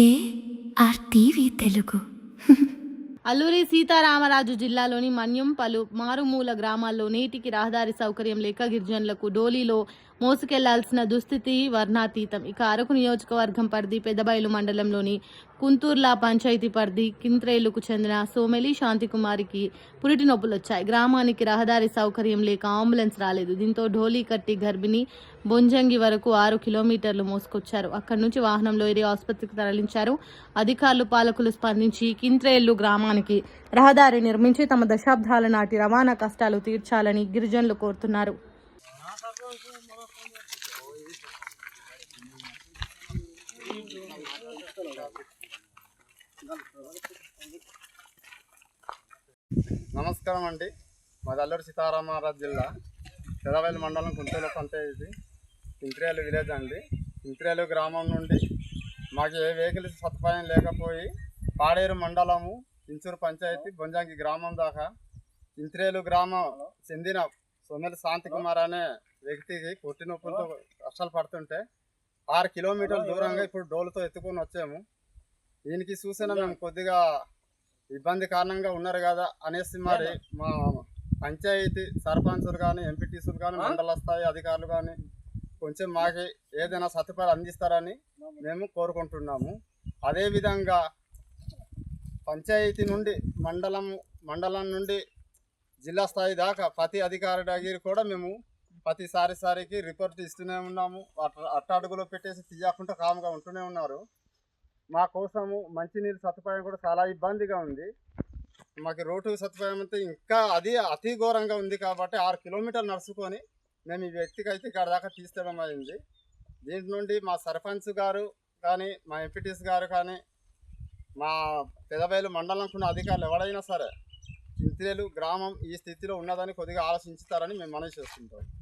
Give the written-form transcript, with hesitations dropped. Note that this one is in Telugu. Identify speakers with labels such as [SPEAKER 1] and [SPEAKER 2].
[SPEAKER 1] ఏఆర్టీవీ తెలుగు.
[SPEAKER 2] అల్లూరి సీతారామరాజు జిల్లాలోని మన్యం పలు మారుమూల గ్రామాల్లో నేటికి రహదారి సౌకర్యం లేక గిరిజనులకు డోలీలో మోసుకెళ్లాల్సిన దుస్థితి వర్ణాతీతం. ఇక అరకు నియోజకవర్గం పరిధి పెద్దబయలు మండలంలోని కుంతూర్లా పంచాయతీ పరిధి కింత్రేలుకు చెందిన సోమెలి శాంతికుమారికి పురిటి నొప్పులు వచ్చాయి. గ్రామానికి రహదారి సౌకర్యం లేక అంబులెన్స్ రాలేదు. దీంతో ఢోలీ కట్టి గర్భిణి బొంజంగి వరకు 6 కిలోమీటర్లు మోసుకొచ్చారు. అక్కడి నుంచి వాహనంలో ఏరియా ఆసుపత్రికి తరలించారు. అధికారులు పాలకులు స్పందించి కింత్రేలు గ్రామానికి రహదారి నిర్మించి తమ దశాబ్దాల నాటి రవాణా కష్టాలు తీర్చాలని గిరిజనులు కోరుతున్నారు.
[SPEAKER 3] నమస్కారం అండి. మాది అల్లూరి సీతారామరాజు జిల్లా పెదబయలు మండలం కుంతూరు పంచాయతీ కింత్రేలు విలేజ్ అండి. కింత్రేలు గ్రామం నుండి మాకు ఏ వెహికల్స్ సదుపాయం లేకపోయి పాడేరు మండలము కించూరు పంచాయతీ బొంజంగి గ్రామం దాకా కింత్రేలు గ్రామం చెందిన సోమెలి శాంతికుమార్ అనే వ్యక్తికి పొట్టి నొప్పులతో కష్టాలు పడుతుంటే 6 కిలోమీటర్ల దూరంగా ఇప్పుడు డోలుతో ఎత్తుకొని వచ్చాము. దీనికి చూసినా మేము కొద్దిగా ఇబ్బంది కారణంగా ఉన్నారు కదా అనేసి మరి మా పంచాయతీ సర్పంచులు కానీ ఎంపీటీసీలు కానీ మండల స్థాయి అధికారులు కానీ కొంచెం మాకు ఏదైనా సదుపాయాలు అందిస్తారని మేము కోరుకుంటున్నాము. అదేవిధంగా పంచాయతీ నుండి మండలం నుండి జిల్లా స్థాయి దాకా ప్రతి అధికారి దగ్గర కూడా మేము ప్రతిసారికి రిపోర్ట్ ఇస్తూనే ఉన్నాము. అట్టడుగులో పెట్టేసి తీయకుండా కామ్గా ఉంటూనే ఉన్నారు. మా కోసము మంచినీరు సదుపాయం కూడా చాలా ఇబ్బందిగా ఉంది. మాకు రోడ్డు సదుపాయం అంతా ఇంకా అది అతి ఘోరంగా ఉంది కాబట్టి 6 కిలోమీటర్లు నడుచుకొని మేము ఈ వ్యక్తికి అయితే ఇక్కడ దాకా తీసుకోవడం అయింది. దీని నుండి మా సర్పంచ్ గారు కానీ మా ఎంపీటీసీ గారు కానీ మా పెదబయలు మండలంకున్న అధికారులు ఎవరైనా సరే కింత్రేలు గ్రామం ఈ స్థితిలో ఉన్నదని కొద్దిగా ఆలోచించుతారని మేము మనవి చేస్తుంటాం.